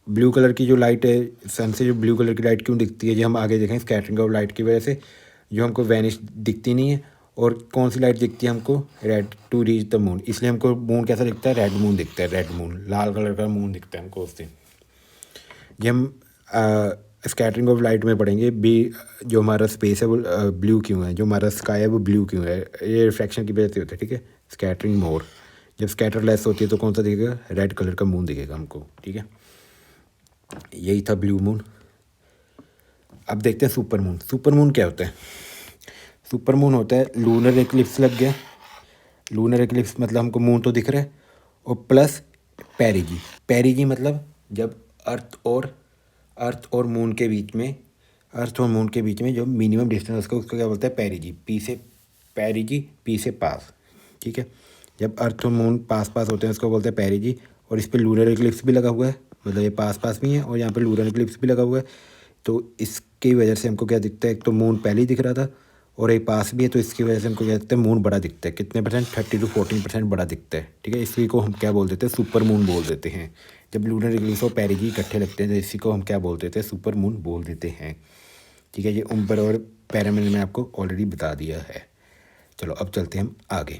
blue colour की जो लाइट है सन से, जो ब्लू कलर की लाइट क्यों दिखती है, जो हम आगे देखें, स्कैटरिंग ऑफ लाइट की वजह से जो हमको वैनिश दिखती नहीं है। और कौन सी लाइट दिखती है हमको, red to reach the moon, इसलिए हमको मून कैसा दिखता है, रेड मून दिखता है, रेड मून, लाल कलर का मून दिखता है हमको उस दिन। ये हम स्कैटरिंग ऑफ लाइट में पढ़ेंगे भी, जो हमारा स्पेस है वो ब्लू क्यों है, जो हमारा स्काई है वो ब्लू क्यों है, ये रिफ्लेक्शन की वजह से होता है। ठीक है। स्कैटरिंग मोर, जब स्कैटर लेस होती है तो कौन सा दिखेगा, रेड कलर का मून दिखेगा हमको। ठीक है। यही था ब्लू मून। अब देखते हैं सुपर मून। सुपर मून क्या होता है, सुपर मून होता है लूनर एक्लिप्स लग गया, लूनर एक्लिप्स मतलब हमको मून तो दिख रहा है, और प्लस पेरिजी, पेरिजी मतलब जब अर्थ और मून के बीच में, अर्थ और मून के बीच में जो मिनिमम डिस्टेंस उसका क्या बोलते हैं, पेरिजी, पी से पेरिजी, पी से पास। ठीक है। जब अर्थ और मून पास पास होते हैं उसको बोलते हैं पेरिजी, और इस पर लूनर एक्लिप्स भी लगा हुआ है, मतलब ये पास पास भी है और यहाँ पे लूनर एक्लिप्स भी लगा हुआ है, तो इसकी वजह से हमको क्या दिखता है, एक तो मून पहले ही दिख रहा था और एक पास भी है, तो इसकी वजह से हमको क्या दिखता है, मून बड़ा दिखता है। कितने परसेंट, 30 to 14% बड़ा दिखता है। ठीक है। इसी को हम क्या बोल देते हैं, सुपर मून बोल देते हैं। जब लूनर इक्लिप्स और पेरिजी इकट्ठे लगते हैं तो इसी को हम क्या बोल देते हैं, सुपर मून बोल देते हैं। ठीक है। ये उम्बर और पैरामिड में आपको ऑलरेडी बता दिया है। चलो अब चलते हैं हम आगे।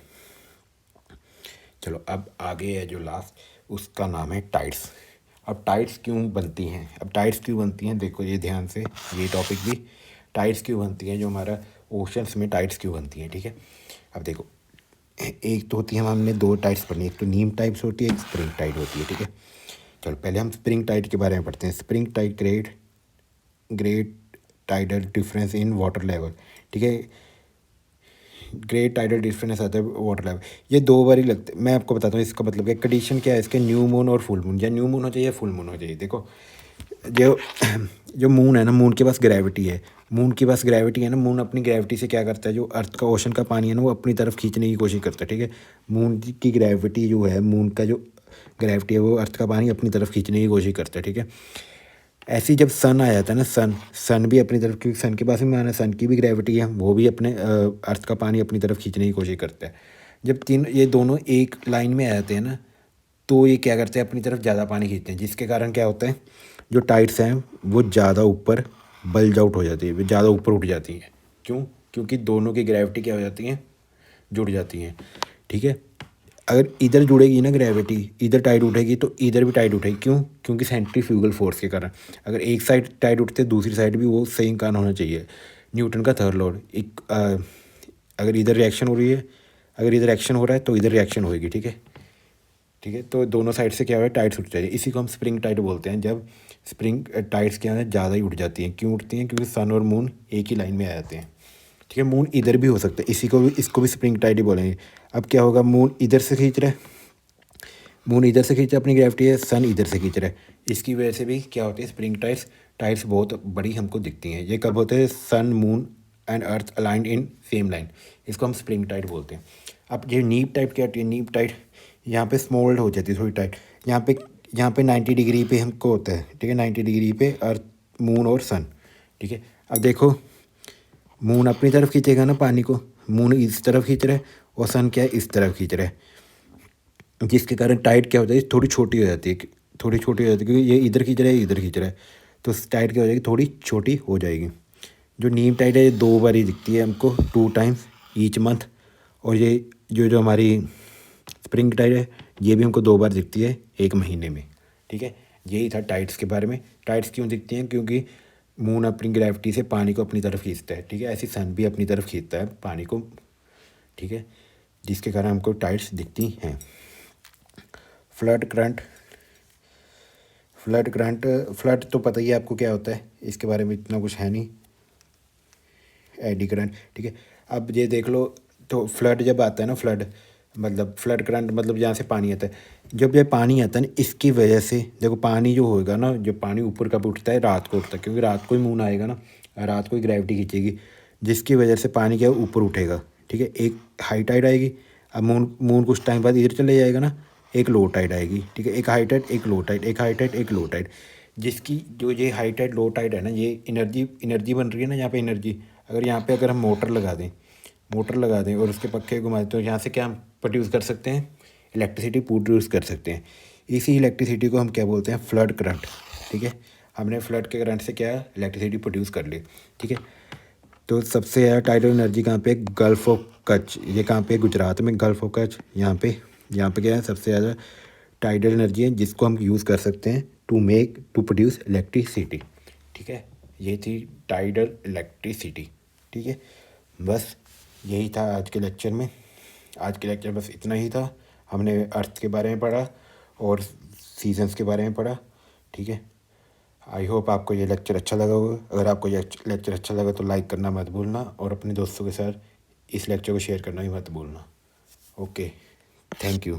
चलो अब आगे है जो लास्ट, उसका नाम है टाइड्स। अब टाइड्स क्यों बनती हैं, अब टाइड्स क्यों बनती हैं, देखो ये ध्यान से, ये टॉपिक भी, टाइड्स क्यों बनती हैं, जो हमारा ओशंस में टाइड्स क्यों बनती हैं। ठीक है। अब देखो, एक तो होती है, हमने दो टाइड्स पढ़नी, एक तो नीम टाइप्स होती है, एक स्प्रिंग टाइड होती है। ठीक है। चलो पहले हम स्प्रिंग टाइड के बारे में पढ़ते हैं। Spring tide great tidal difference in water level. ठीक है। ग्रेट टाइडल डिफरेंस आता है वाटर लेवल, ये दो बार ही लगते, मैं आपको बताता हूँ इसका मतलब क्या, कंडीशन क्या है इसके, न्यू मून और फुल मून, या न्यू मून हो चाहिए या फुल मून हो चाहिए। देखो जो जो मून है ना, मून के पास ग्रेविटी है, मून के पास ग्रेविटी है ना, मून अपनी ग्रेविटी से क्या करता है, जो अर्थ का ओशन का पानी है ना वो अपनी तरफ खींचने की कोशिश करता है। ठीक है। मून की ग्रेविटी जो है, मून का जो ग्रेविटी है वो अर्थ का पानी अपनी तरफ खींचने की कोशिश करता है। ठीक है। ऐसे ही जब सन आ जाता है ना, सन भी अपनी तरफ, क्योंकि सन के पास भी माना, सन की भी ग्रेविटी है, वो भी अपने अर्थ का पानी अपनी तरफ खींचने की कोशिश करता है। जब ये दोनों एक लाइन में आ जाते हैं ना, तो ये क्या करते हैं, अपनी तरफ ज़्यादा पानी खींचते हैं, जिसके कारण क्या होता है, जो टाइड्स हैं वो ज़्यादा ऊपर बल्ज आउट हो जाती है, वो ज़्यादा ऊपर उठ जाती हैं। क्यों, क्योंकि दोनों की ग्रेविटी क्या हो जाती हैं, जुड़ जाती हैं। ठीक है। अगर इधर जुड़ेगी ना ग्रेविटी, इधर टाइड उठेगी तो इधर भी टाइड उठेगी। क्यों, क्योंकि सेंट्रीफ्यूगल फोर्स के कारण। अगर एक साइड टाइड उठते दूसरी साइड भी वो सेम कारण होना चाहिए, न्यूटन का थर्ड लॉ। एक अगर इधर रिएक्शन हो रही है, अगर इधर एक्शन हो रहा है तो इधर रिएक्शन होएगी। ठीक है। ठीक है। तो दोनों साइड से क्या हुआ है, टाइड्स उठ जाएगी, इसी को हम स्प्रिंग टाइड बोलते हैं। जब स्प्रिंग टाइड्स क्या है, ज़्यादा ही उठ जाती हैं। क्यों उठती हैं, क्योंकि सन और मून एक ही लाइन में आ जाते हैं। ठीक है। मून इधर भी हो सकता है, इसको भी स्प्रिंग टाइड ही बोलेंगे। अब क्या होगा, मून इधर से खींच रहा है, मून इधर से खींच रहा है अपनी ग्रेविटी है, सन इधर से खींच रहा है, इसकी वजह से भी क्या होती है, स्प्रिंग टाइड्स बहुत बड़ी हमको दिखती हैं। ये कब होते हैं, sun moon and earth aligned in same line, इसको हम स्प्रिंग टाइड बोलते हैं। अब ये नीप टाइड क्या होती है, नीप टाइड यहाँ पे स्मॉल्ड हो जाती है थोड़ी टाइट, यहाँ पे 90 डिग्री पे हमको होता है। ठीक है। 90 डिग्री पे अर्थ, मून और सन। ठीक है। अब देखो, मून अपनी तरफ खींचेगा ना पानी को, मून इस तरफ खींच रहा है और सन क्या है, इस तरफ खींच रहा है, जिसके कारण टाइड क्या होता है, थोड़ी छोटी हो जाती है, थोड़ी छोटी हो जाती है, क्योंकि ये इधर खींच रहा है, इधर खींच रहा है, तो टाइड क्या हो जाएगी, थोड़ी छोटी हो जाएगी। जो नीम टाइड है ये दो बार ही दिखती है हमको, 2 टाइम्स ईच मंथ। और ये जो हमारी स्प्रिंग टाइड है ये भी हमको 2 बार दिखती है एक महीने में। ठीक है। यही था टाइड्स के बारे में। टाइड्स क्यों दिखती हैं, क्योंकि मून अपनी ग्रेविटी से पानी को अपनी तरफ खींचता है। ठीक है। ऐसी सन भी अपनी तरफ खींचता है पानी को। ठीक है। जिसके कारण हमको टाइड्स दिखती हैं। फ्लड करंट, फ्लड तो पता ही है आपको क्या होता है, इसके बारे में इतना कुछ है नहीं। एडी करंट, ठीक है। अब ये देख लो, तो फ्लड जब आता है ना, फ्लड करंट मतलब जहाँ से पानी आता है, जब ये पानी आता है ना, इसकी वजह से देखो पानी जो होएगा ना, जब पानी ऊपर कब उठता है, रात को उठता है, क्योंकि रात को ही मून आएगा ना, रात को ही ग्रेविटी खींचेगी, जिसकी वजह से पानी क्या है ऊपर उठेगा, ठीक है। एक हाई टाइड आएगी, अब मून कुछ टाइम बाद इधर चले जाएगा ना, एक लो टाइड आएगी, ठीक है। एक हाई टाइड, एक लो टाइड, एक हाई टाइड, एक लो टाइड। जिसकी जो ये हाई टाइड लो टाइड है ना, ये एनर्जी बन रही है ना यहाँ पे एनर्जी, अगर हम मोटर लगा दें और उसके पक्के घुमा दें, तो यहाँ से क्या हम प्रोड्यूस कर सकते हैं, इलेक्ट्रिसिटी प्रोड्यूस कर सकते हैं। इसी इलेक्ट्रिसिटी को हम क्या बोलते हैं, फ्लड करंट, ठीक है। हमने फ्लड के करंट से क्या इलेक्ट्रिसिटी प्रोड्यूस कर ली, ठीक है। तो सबसे ज़्यादा टाइडल एनर्जी कहाँ पे, गल्फ ऑफ कच्छ, ये कहाँ पे, गुजरात में गल्फ ऑफ कच्छ, यहाँ पे क्या है, सबसे ज़्यादा टाइडल एनर्जी है, जिसको हम यूज़ कर सकते हैं टू प्रोड्यूस इलेक्ट्रिसिटी, ठीक है। ये थी टाइडल इलेक्ट्रिसिटी, ठीक है। बस यही था आज के लेक्चर में। आज के लेक्चर बस इतना ही था। हमने अर्थ के बारे में पढ़ा और सीजन्स के बारे में पढ़ा, ठीक है। आई होप आपको ये लेक्चर अच्छा लगा होगा। अगर आपको ये लेक्चर अच्छा लगा तो लाइक करना मत भूलना, और अपने दोस्तों के साथ इस लेक्चर को शेयर करना भी मत भूलना। Okay, thank you.